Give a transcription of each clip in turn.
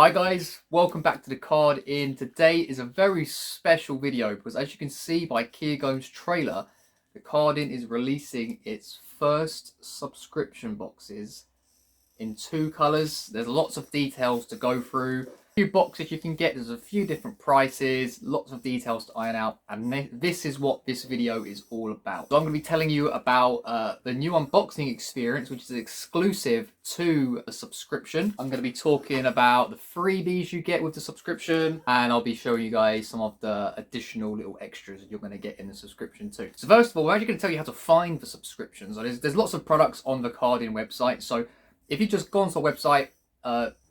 Hi guys, welcome back to the Card In. Today is a very special video because as you can see by Kiergo's trailer, the Card In is releasing its first subscription boxes in two colours. There's lots of details to go through. A few boxes you can get, there's a few different prices, lots of details to iron out, and this is what this video is all about. So I'm going to be telling you about the new unboxing experience, which is exclusive to a subscription. I'm going to be talking about the freebies you get with the subscription, and I'll be showing you guys some of the additional little extras you're going to get in the subscription too. So first of all, we're actually going to tell you how to find the subscriptions. So there's lots of products on the Card In website, so if you just go onto our website,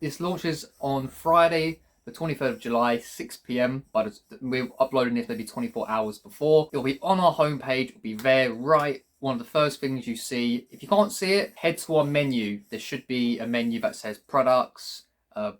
this launches on Friday, the 23rd of July, 6 p.m. But we're uploading this maybe 24 hours before. It'll be on our homepage. It'll be there, right? One of the first things you see. If you can't see it, head to our menu. There should be a menu that says products,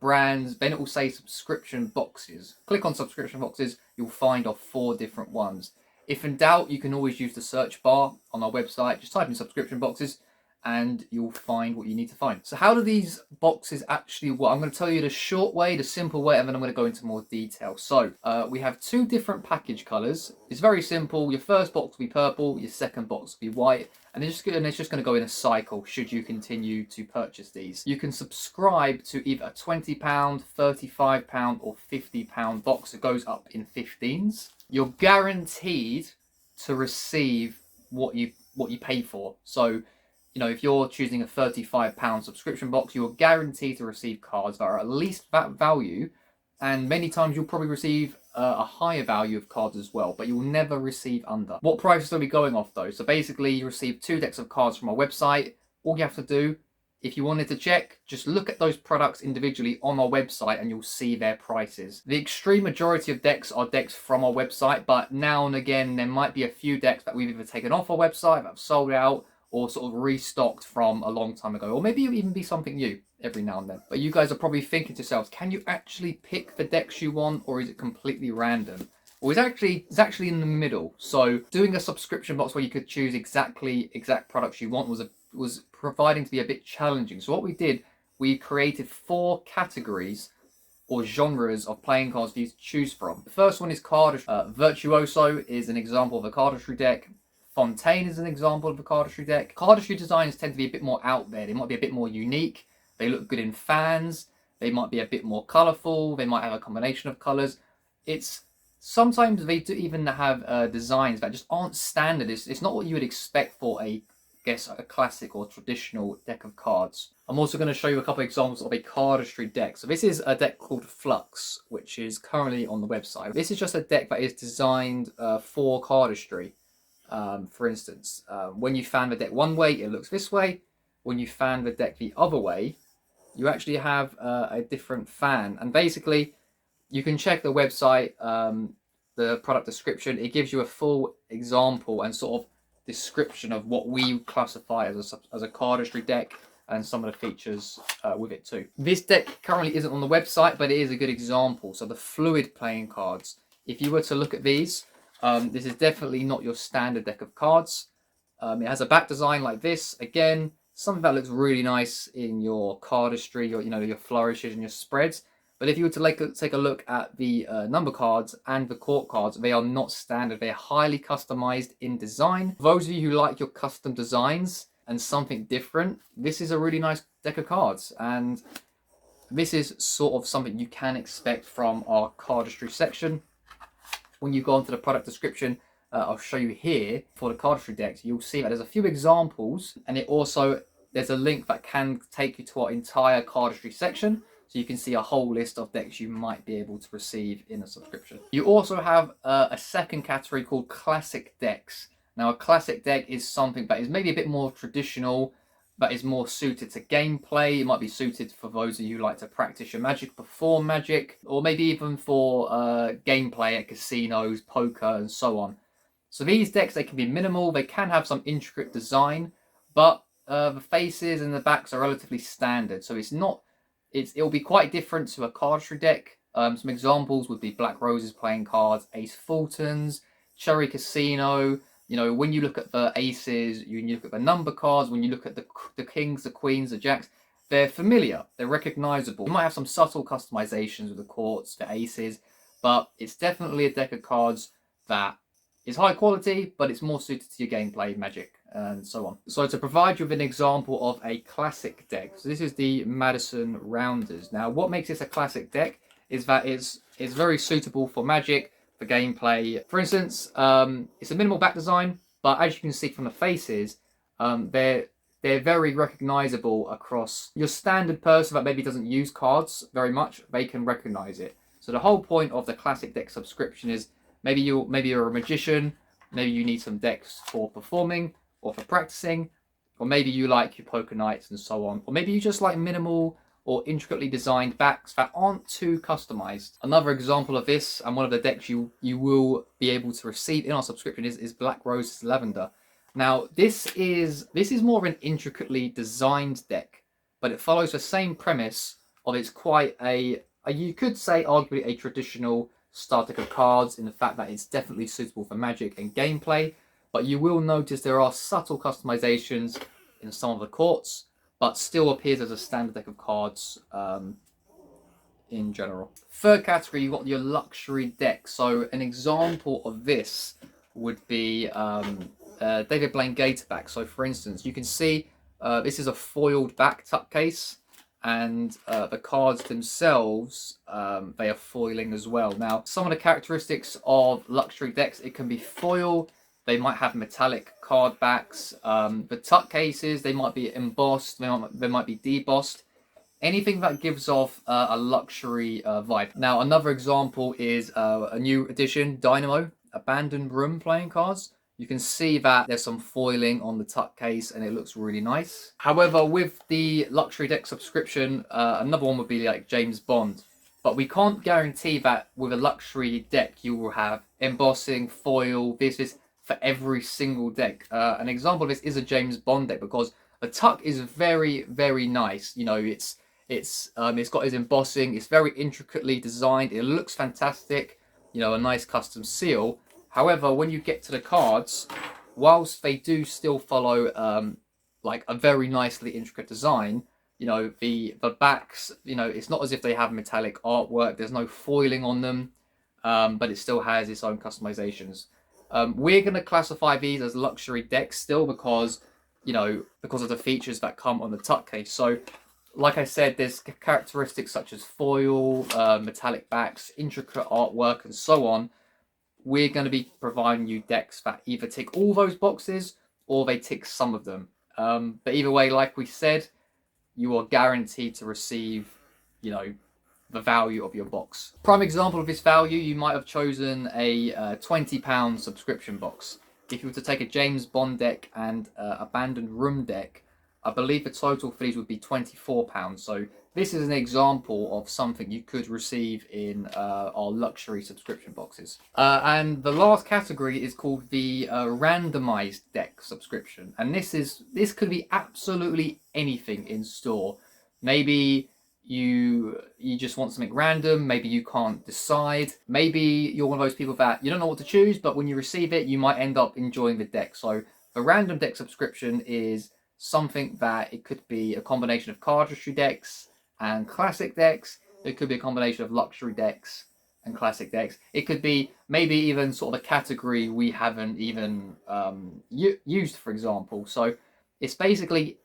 brands. Then it will say subscription boxes. Click on subscription boxes. You'll find our 4 different ones. If in doubt, you can always use the search bar on our website. Just type in subscription boxes, and you'll find what you need to find. So how do these boxes actually work? I'm going to tell you the short way, the simple way, and then I'm going to go into more detail. So we have 2 different package colors. It's very simple. Your first box will be purple, your second box will be white, and it's just going to go in a cycle should you continue to purchase these. You can subscribe to either a £20, £35 or £50 box. It goes up in 15s. You're guaranteed to receive what you pay for. So you know, if you're choosing a £35 subscription box, you're guaranteed to receive cards that are at least that value, and many times you'll probably receive a higher value of cards as well, but you'll never receive under. What prices are we going off though? So basically you receive 2 decks of cards from our website. All you have to do, if you wanted to check, just look at those products individually on our website and you'll see their prices. The extreme majority of decks are decks from our website, but now and again there might be a few decks that we've either taken off our website, that have sold out, or sort of restocked from a long time ago, or maybe it'll even be something new every now and then. But you guys are probably thinking to yourselves, can you actually pick the decks you want, or is it completely random? Well, it's actually in the middle. So doing a subscription box where you could choose exact products you want was providing to be a bit challenging. So what we did, we created 4 categories or genres of playing cards for you to choose from. The first one is Cardistry. Virtuoso is an example of a Cardistry deck. Fontaine is an example of a Cardistry deck. Cardistry designs tend to be a bit more out there. They might be a bit more unique. They look good in fans. They might be a bit more colourful. They might have a combination of colours. Sometimes they do even have designs that just aren't standard. It's not what you would expect for a classic or traditional deck of cards. I'm also going to show you a couple of examples of a Cardistry deck. So this is a deck called Flux, which is currently on the website. This is just a deck that is designed for Cardistry. For instance, when you fan the deck one way, it looks this way. When you fan the deck the other way, you actually have a different fan. And basically, you can check the website, the product description. It gives you a full example and sort of description of what we classify as a Cardistry deck and some of the features with it too. This deck currently isn't on the website, but it is a good example. So the fluid playing cards, if you were to look at these, this is definitely not your standard deck of cards. It has a back design like this. Again, something that looks really nice in your Cardistry, your flourishes and your spreads. But if you were to take a look at the number cards and the court cards, they are not standard. They are highly customized in design. For those of you who like your custom designs and something different, this is a really nice deck of cards. And this is sort of something you can expect from our Cardistry section. When you go onto the product description, I'll show you here for the Cardistry decks, you'll see that there's a few examples, and there's a link that can take you to our entire Cardistry section, so you can see a whole list of decks you might be able to receive in a subscription. You also have a second category called Classic Decks. Now, a Classic deck is something that is maybe a bit more traditional, that is more suited to gameplay. It might be suited for those of you who like to practice your magic, perform magic, or maybe even for gameplay at casinos, poker, and so on. So these decks, they can be minimal, they can have some intricate design, but the faces and the backs are relatively standard. So it'll be quite different to a Cardistry deck. Some examples would be Black Roses playing cards, Ace Fultons, Cherry Casino. You know, when you look at the aces, when you look at the number cards, when you look at the kings, the queens, the jacks, they're familiar, they're recognizable. You might have some subtle customizations with the courts, the aces, but it's definitely a deck of cards that is high quality, but it's more suited to your gameplay, Magic, and so on. So to provide you with an example of a classic deck, so this is the Madison Rounders. Now, what makes this a classic deck is that it's very suitable for Magic, for gameplay. For instance, it's a minimal back design, but as you can see from the faces, they're very recognizable across your standard person that maybe doesn't use cards very much. They can recognize it. So the whole point of the classic deck subscription is maybe you're a magician, maybe you need some decks for performing or for practicing, or maybe you like your poker nights and so on, or maybe you just like minimal or intricately designed backs that aren't too customized. Another example of this, and one of the decks you will be able to receive in our subscription is Black Roses Lavender. Now, this is more of an intricately designed deck, but it follows the same premise of it's quite you could say arguably a traditional start deck of cards in the fact that it's definitely suitable for Magic and gameplay, but you will notice there are subtle customizations in some of the courts, but still appears as a standard deck of cards in general. Third category, you've got your luxury deck. So an example of this would be David Blaine Gator back. So for instance, you can see this is a foiled back tuck case, and the cards themselves, they are foiling as well. Now, some of the characteristics of luxury decks, it can be foil, they might have metallic card backs, the tuck cases, they might be embossed, they might be debossed, anything that gives off a luxury vibe. Now, another example is a new edition, Dynamo, Abandoned Room playing cards. You can see that there's some foiling on the tuck case and it looks really nice. However, with the luxury deck subscription, another one would be like James Bond. But we can't guarantee that with a luxury deck you will have embossing, foil, this for every single deck. An example of this is a James Bond deck because the tuck is very, very nice. You know, it's got its embossing, it's very intricately designed, it looks fantastic, you know, a nice custom seal. However, when you get to the cards, whilst they do still follow like a very nicely intricate design, you know, the backs, you know, it's not as if they have metallic artwork, there's no foiling on them, but it still has its own customizations. We're going to classify these as luxury decks still because, you know, because of the features that come on the tuck case. So, like I said, there's characteristics such as foil, metallic backs, intricate artwork, and so on. We're going to be providing you decks that either tick all those boxes or they tick some of them. But either way, like we said, you are guaranteed to receive, you know, the value of your box. Prime example of this value, you might have chosen a £20 subscription box. If you were to take a James Bond deck and Abandoned Room deck, I believe the total for these would be £24. So this is an example of something you could receive in our luxury subscription boxes. And the last category is called the randomized deck subscription. And this could be absolutely anything in store. Maybe you just want something random, maybe you can't decide, maybe you're one of those people that you don't know what to choose, but when you receive it, you might end up enjoying the deck. So a random deck subscription is something that it could be a combination of cardistry decks and classic decks. It could be a combination of luxury decks and classic decks. It could be maybe even sort of a category we haven't even used, for example. So it's basically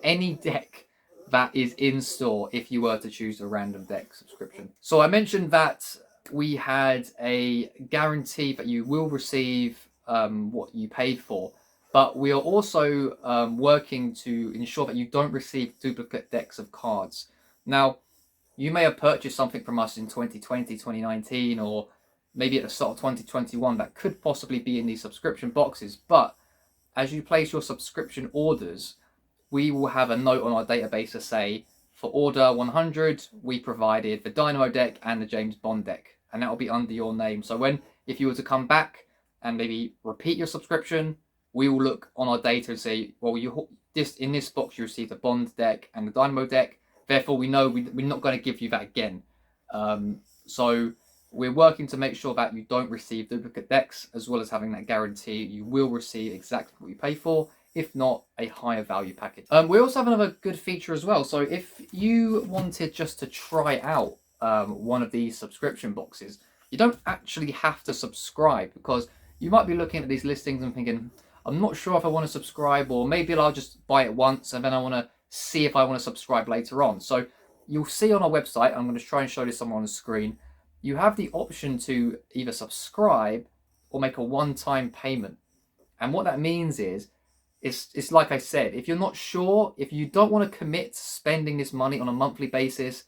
any deck that is in store if you were to choose a random deck subscription. So I mentioned that we had a guarantee that you will receive what you paid for. But we are also working to ensure that you don't receive duplicate decks of cards. Now, you may have purchased something from us in 2020, 2019, or maybe at the start of 2021 that could possibly be in these subscription boxes. But as you place your subscription orders, we will have a note on our database to say, for order 100, we provided the Dynamo deck and the James Bond deck. And that will be under your name. So if you were to come back and maybe repeat your subscription, we will look on our data and say, well, in this box you received the Bond deck and the Dynamo deck. Therefore, we know we're not going to give you that again. So we're working to make sure that you don't receive duplicate decks, as well as having that guarantee you will receive exactly what you pay for. if not a higher value package. We also have another good feature as well. So if you wanted just to try out one of these subscription boxes, you don't actually have to subscribe, because you might be looking at these listings and thinking, I'm not sure if I want to subscribe, or maybe I'll just buy it once and then I want to see if I want to subscribe later on. So you'll see on our website, I'm going to try and show this somewhere on the screen, you have the option to either subscribe or make a one-time payment. And what that means is, it's like I said, if you're not sure, if you don't want to commit to spending this money on a monthly basis,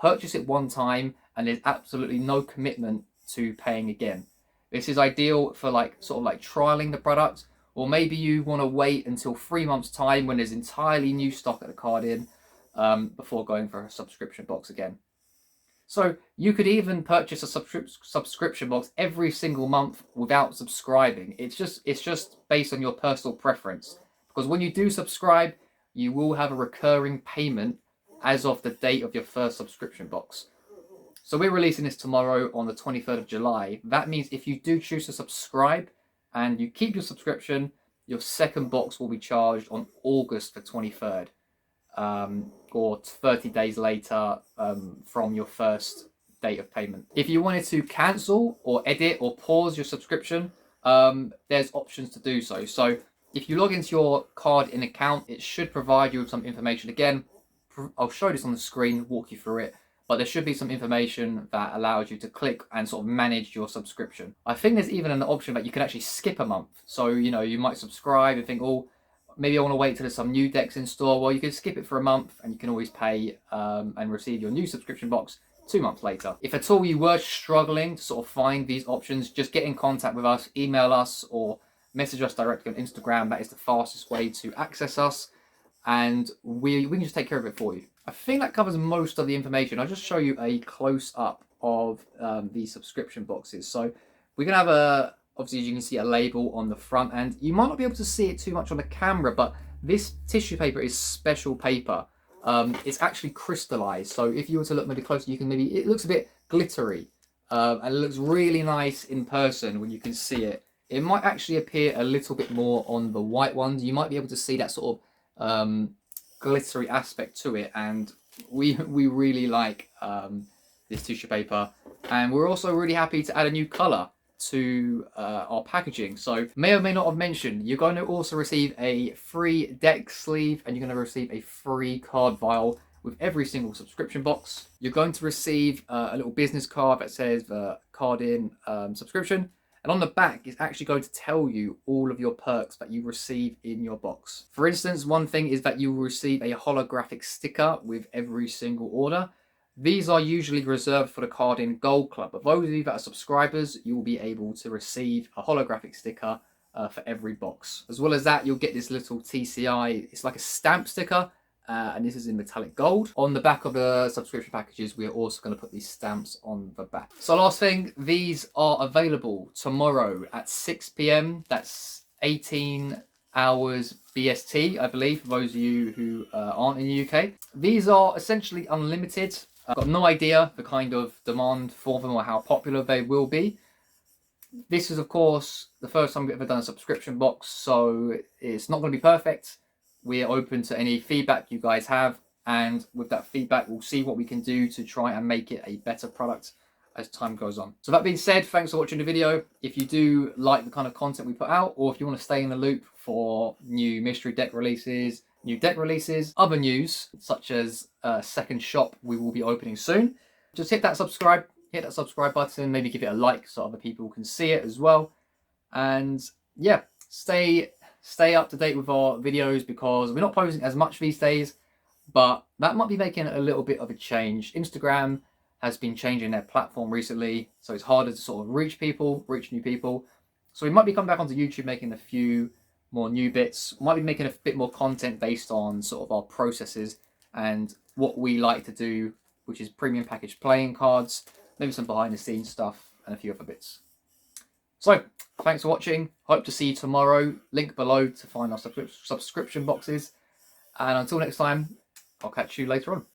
purchase it one time and there's absolutely no commitment to paying again. This is ideal for sort of trialing the product, or maybe you want to wait until 3 months time when there's entirely new stock at the card in before going for a subscription box again. So you could even purchase a subscription box every single month without subscribing. It's just based on your personal preference, because when you do subscribe, you will have a recurring payment as of the date of your first subscription box. So we're releasing this tomorrow on the 23rd of July. That means if you do choose to subscribe and you keep your subscription, your second box will be charged on August the 23rd, or 30 days later from your first date of payment. If you wanted to cancel or edit or pause your subscription, there's options to do so. So if you log into your card in account, it should provide you with some information. Again, I'll show this on the screen, walk you through it, but there should be some information that allows you to click and sort of manage your subscription. I think there's even an option that you can actually skip a month. So, you might subscribe and think, oh, maybe I want to wait till there's some new decks in store. Well, you can skip it for a month and you can always pay and receive your new subscription box 2 months later. If at all you were struggling to sort of find these options, just get in contact with us, email us, or message us directly on Instagram. That is the fastest way to access us, and we can just take care of it for you. I think that covers most of the information. I'll just show you a close-up of these subscription boxes. So we're going to have obviously, as you can see, a label on the front, and you might not be able to see it too much on the camera, but this tissue paper is special paper. It's actually crystallized. So if you were to look maybe closer, it looks a bit glittery, and it looks really nice in person when you can see it. It might actually appear a little bit more on the white ones. You might be able to see that sort of glittery aspect to it, and we really like this tissue paper, and we're also really happy to add a new color to our packaging. So may or may not have mentioned, you're going to also receive a free deck sleeve, and you're going to receive a free card vial with every single subscription box. You're going to receive a little business card that says card in subscription, and on the back it's actually going to tell you all of your perks that you receive in your box. For instance, one thing is that you will receive a holographic sticker with every single order. These are usually reserved for the Card In Gold Club, but those of you that are subscribers, you will be able to receive a holographic sticker for every box. As well as that, you'll get this little TCI, it's like a stamp sticker, and this is in metallic gold. On the back of the subscription packages, we are also going to put these stamps on the back. So last thing, these are available tomorrow at 6 PM. That's 18 hours BST, I believe, for those of you who aren't in the UK. These are essentially unlimited. I've got no idea the kind of demand for them or how popular they will be. This is, of course, the first time we've ever done a subscription box, so it's not going to be perfect. We're open to any feedback you guys have, and with that feedback, we'll see what we can do to try and make it a better product as time goes on. So that being said, thanks for watching the video. If you do like the kind of content we put out, or if you want to stay in the loop for new mystery deck releases, other news, such as a second shop we will be opening soon, just hit that subscribe button, maybe give it a like so other people can see it as well. And yeah, stay up to date with our videos, because we're not posting as much these days, but that might be making a little bit of a change. Instagram has been changing their platform recently, so it's harder to sort of reach new people. So we might be coming back onto YouTube, making a few more new bits. Might be making a bit more content based on sort of our processes and what we like to do, which is premium packaged playing cards, maybe some behind the scenes stuff, and a few other bits. So thanks for watching. Hope to see you tomorrow. Link below to find our subscription boxes. And until next time, I'll catch you later on.